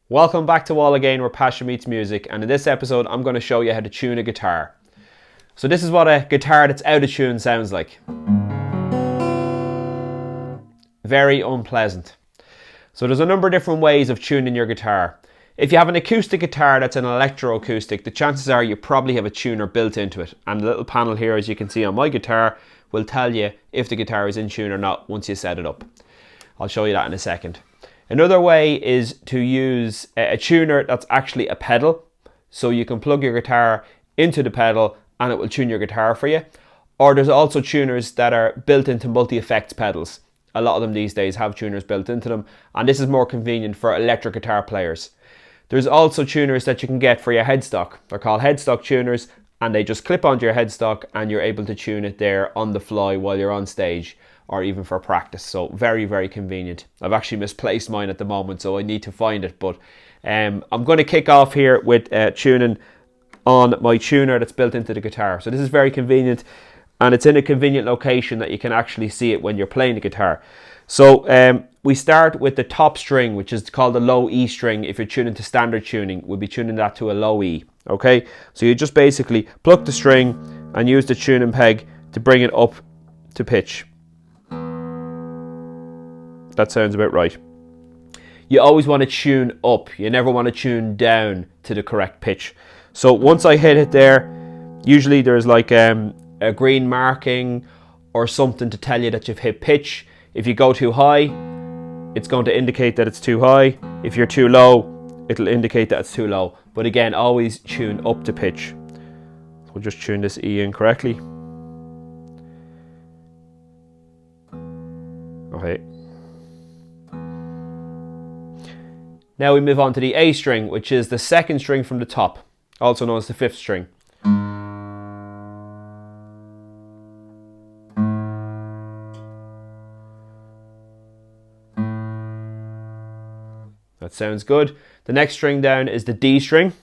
Welcome back to Wall Again, where passion meets music, and in this episode I'm going to show you how to tune a guitar. So this is what a guitar that's out of tune sounds like. Very unpleasant. So there's a number of different ways of tuning your guitar. If you have an acoustic guitar that's an electroacoustic, the chances are you probably have a tuner built into it, and the little panel here, as you can see on my guitar, will tell you if the guitar is in tune or not once you set it up. I'll show you that in a second. Another way is to use a tuner that's actually a pedal. So you can plug your guitar into the pedal and it will tune your guitar for you. Or there's also tuners that are built into multi-effects pedals. A lot of them these days have tuners built into them, and this is more convenient for electric guitar players. There's also tuners that you can get for your headstock. They're called headstock tuners, and they just clip onto your headstock and you're able to tune it there on the fly while you're on stage, or even for practice. So very, very convenient. I've actually misplaced mine at the moment, so I need to find it. But I'm going to kick off here with tuning on my tuner that's built into the guitar. So this is very convenient, and it's in a convenient location that you can actually see it when you're playing the guitar. So we start with the top string, which is called the low E string. If you're tuning to standard tuning, we'll be tuning that to a low E. Okay, so you just basically pluck the string and use the tuning peg to bring it up to pitch. That sounds about right. You always want to tune up. You never want to tune down to the correct pitch. So once I hit it there, usually there's like a green marking or something to tell you that you've hit pitch. If you go too high, it's going to indicate that it's too high. If you're too low, it'll indicate that it's too low. But again, always tune up to pitch. So we'll just tune this E in correctly. Okay. Now we move on to the A string, which is the second string from the top, also known as the fifth string. That sounds good. The next string down is the D string.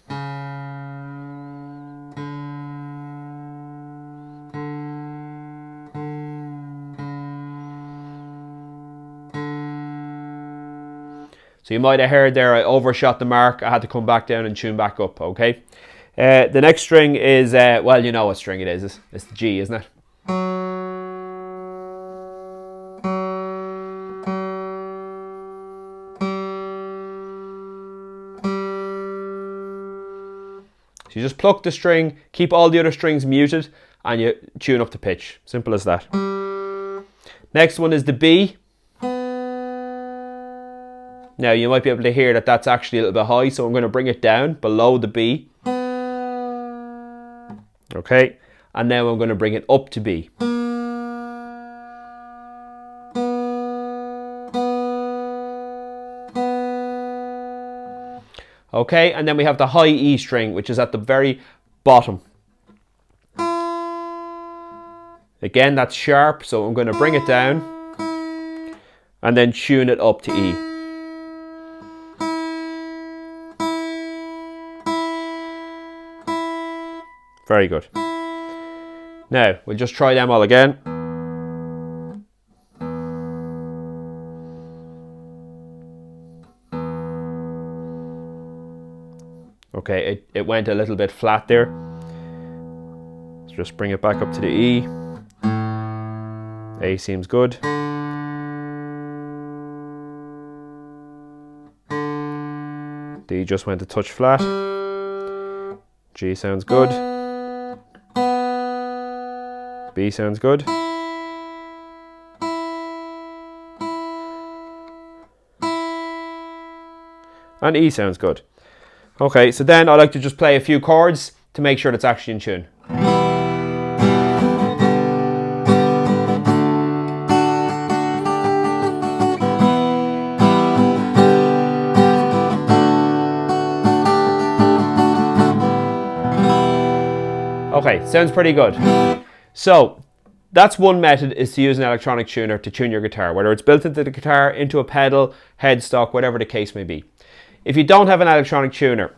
So you might have heard there I overshot the mark. I had to come back down and tune back up, okay? The next string is, well, you know what string it is. It's the G, isn't it? So you just pluck the string, keep all the other strings muted, and you tune up to pitch. Simple as that. Next one is the B. Now you might be able to hear that that's actually a little bit high, so I'm going to bring it down below the B. Okay, and now I'm going to bring it up to B. Okay, and then we have the high E string, which is at the very bottom. Again, that's sharp, so I'm going to bring it down and then tune it up to E. Very good. Now, we'll just try them all again. Okay, it went a little bit flat there. Let's just bring it back up to the E. A seems good. D just went a touch flat. G sounds good. B sounds good. And E sounds good. Okay, so then I like to just play a few chords to make sure it's actually in tune. Okay, sounds pretty good. So that's one method, is to use an electronic tuner to tune your guitar, whether it's built into the guitar, into a pedal, headstock, whatever the case may be. If you don't have an electronic tuner,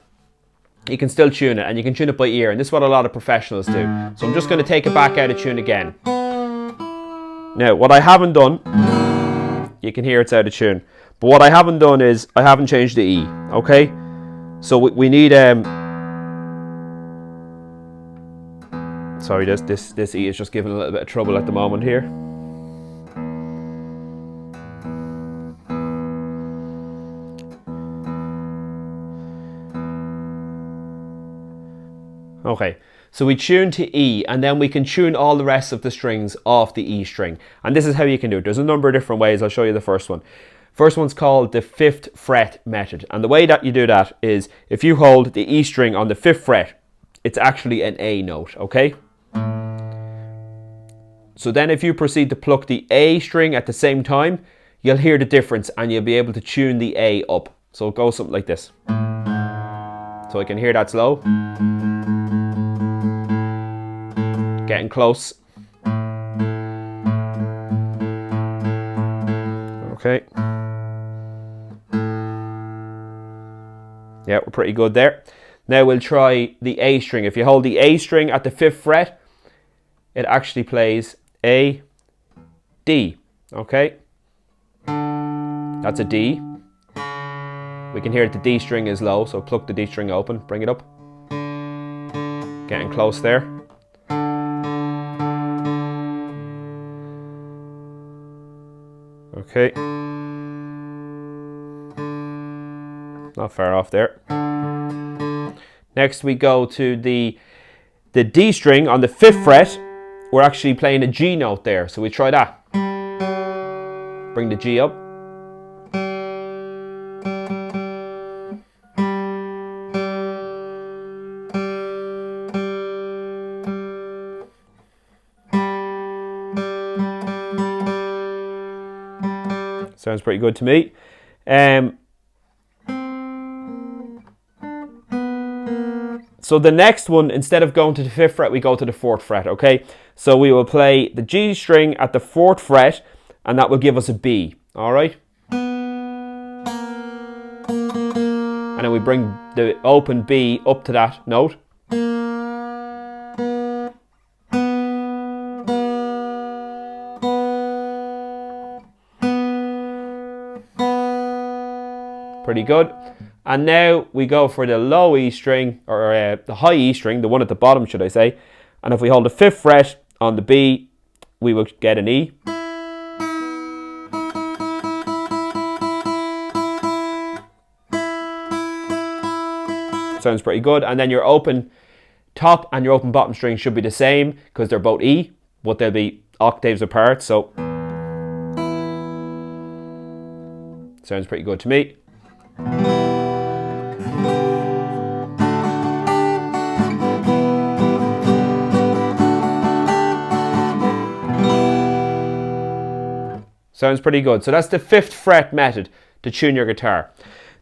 you can still tune it, and you can tune it by ear, and this is what a lot of professionals do. So I'm just going to take it back out of tune again. Now, what I haven't done, you can hear it's out of tune, But what I haven't done is I haven't changed the E, okay? So we need sorry, this E is just giving a little bit of trouble at the moment here. Okay, so we tune to E, and then we can tune all the rest of the strings off the E string. And this is how you can do it. There's a number of different ways. I'll show you the first one. First one's called the 5th fret method. And the way that you do that is if you hold the E string on the 5th fret, it's actually an A note, okay? So then if you proceed to pluck the A string at the same time, you'll hear the difference and you'll be able to tune the A up. So it goes something like this. So I can hear that's low. Getting close. Okay. Yeah, we're pretty good there. Now we'll try the A string. If you hold the A string at the 5th fret, it actually plays A, D. Okay. That's a D. We can hear that the D string is low, so pluck the D string open, bring it up. Getting close there. Okay. Not far off there. Next we go to the D string on the 5th fret. We're actually playing a G note there, so we try that. Bring the G up. Sounds pretty good to me. So the next one, instead of going to the 5th fret, we go to the 4th fret, okay? So we will play the G string at the 4th fret, and that will give us a B, all right? And then we bring the open B up to that note. Pretty good. And now we go for the low E string, or the high E string, the one at the bottom, should I say. And if we hold the 5th fret on the B, we will get an E. Sounds pretty good. And then your open top and your open bottom string should be the same because they're both E, but they'll be octaves apart. So sounds pretty good to me. Sounds pretty good. So that's the 5th fret method to tune your guitar.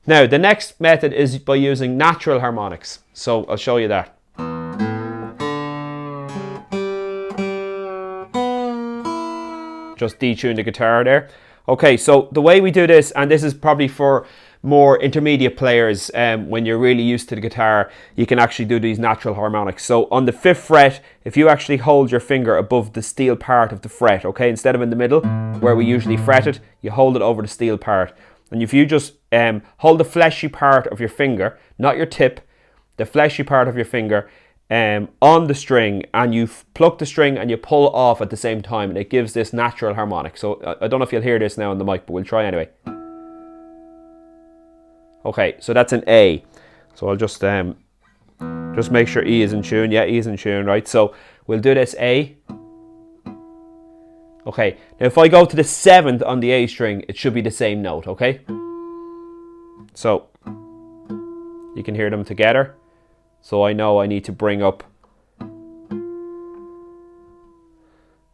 Now, the next method is by using natural harmonics. So I'll show you that. Just detune the guitar there. Okay, so the way we do this, and this is probably for more intermediate players, when you're really used to the guitar, you can actually do these natural harmonics. So on the 5th fret, if you actually hold your finger above the steel part of the fret, okay, instead of in the middle where we usually fret it, you hold it over the steel part. And if you just hold the fleshy part of your finger, not your tip, the fleshy part of your finger on the string, and you pluck the string and you pull it off at the same time, and it gives this natural harmonic. So I don't know if you'll hear this now on the mic, but we'll try anyway. Okay, so that's an A. So I'll just make sure E is in tune. Yeah, E is in tune, right? So we'll do this A. Okay, now if I go to the 7th on the A string, it should be the same note, okay? So you can hear them together. So I know I need to bring up.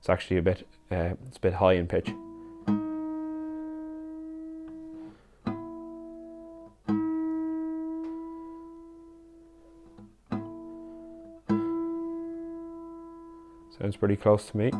It's actually a bit, it's a bit high in pitch. Sounds pretty close to me.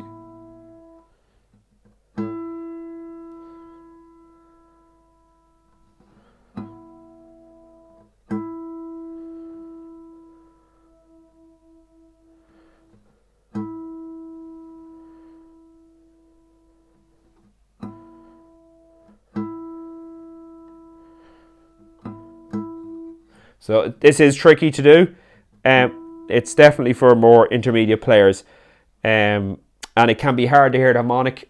So this is tricky to do. It's definitely for more intermediate players. And it can be hard to hear the harmonic,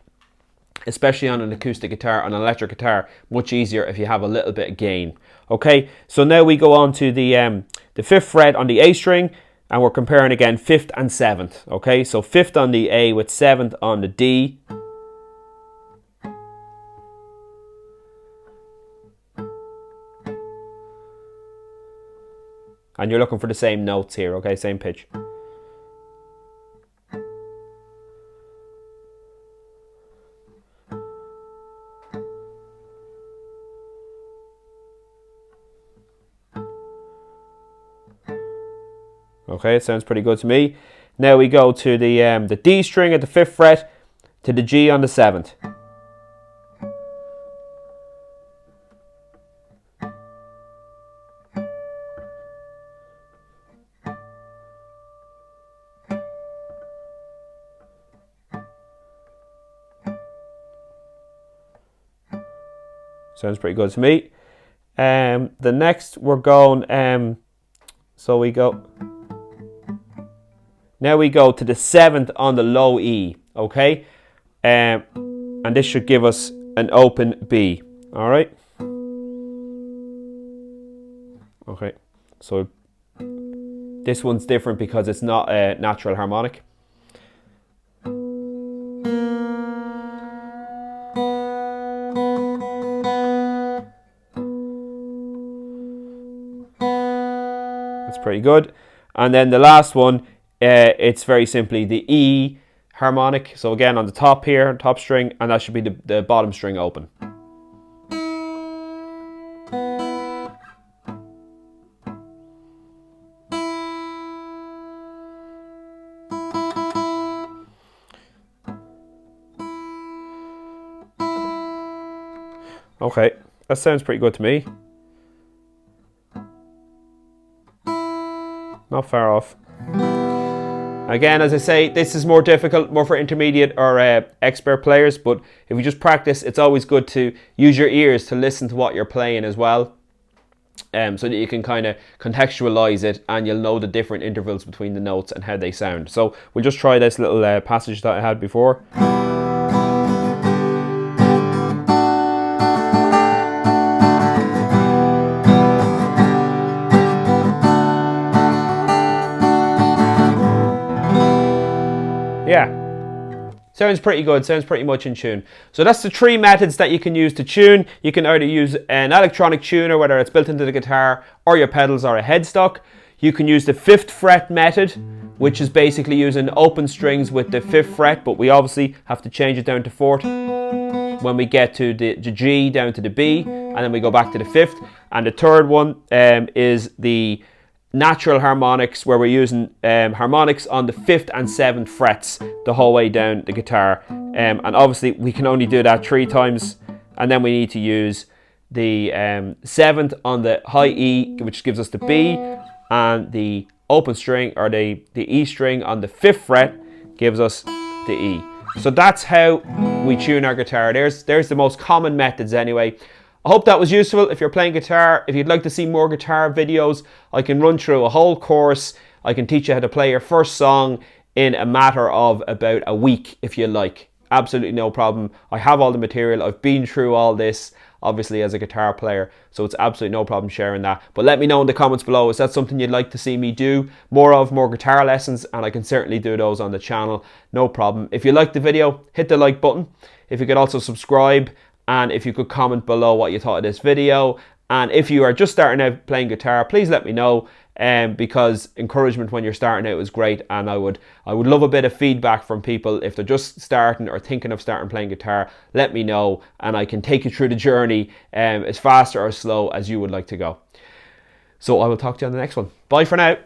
especially on an acoustic guitar. On an electric guitar, much easier if you have a little bit of gain. Okay, so now we go on to the 5th fret on the A string, and we're comparing again 5th and 7th. Okay, so 5th on the A with 7th on the D. And you're looking for the same notes here, okay, same pitch. Okay, it sounds pretty good to me. Now we go to the D string at the 5th fret to the G on the 7th. Sounds pretty good to me. The next we're going, so we go. Now we go to the 7th on the low E, okay? And this should give us an open B, all right? Okay, so this one's different because it's not a natural harmonic. That's pretty good. And then the last one, it's very simply the E harmonic. So again on the top here, top string, and that should be the bottom string open. Okay, that sounds pretty good to me. Not far off. Again, as I say, this is more difficult, more for intermediate or expert players, but if you just practice, it's always good to use your ears to listen to what you're playing as well, so that you can kind of contextualize it and you'll know the different intervals between the notes and how they sound. So we'll just try this little passage that I had before. Yeah, sounds pretty good, sounds pretty much in tune. So that's the 3 methods that you can use to tune. You can either use an electronic tuner, whether it's built into the guitar or your pedals or a headstock. You can use the 5th fret method, which is basically using open strings with the 5th fret, but we obviously have to change it down to 4th when we get to the G down to the B, and then we go back to the 5th. And the third one is the natural harmonics, where we're using harmonics on the 5th and 7th frets the whole way down the guitar, and obviously we can only do that 3 times, and then we need to use the 7th on the high E, which gives us the B, and the open string or the E string on the 5th fret gives us the E. So that's how we tune our guitar. There's the most common methods anyway. I hope that was useful. If you're playing guitar, if you'd like to see more guitar videos, I can run through a whole course. I can teach you how to play your first song in a matter of about a week if you like. Absolutely no problem. I have all the material. I've been through all this, obviously, as a guitar player, so it's absolutely no problem sharing that. But let me know in the comments below, is that something you'd like to see me do more guitar lessons? And I can certainly do those on the channel, no problem. If you liked the video, hit the like button. If you could also subscribe, and if you could comment below what you thought of this video. And if you are just starting out playing guitar, please let me know, because encouragement when you're starting out is great, and I would love a bit of feedback from people. If they're just starting or thinking of starting playing guitar, let me know, and I can take you through the journey as fast or as slow as you would like to go. So I will talk to you on the next one. Bye for now.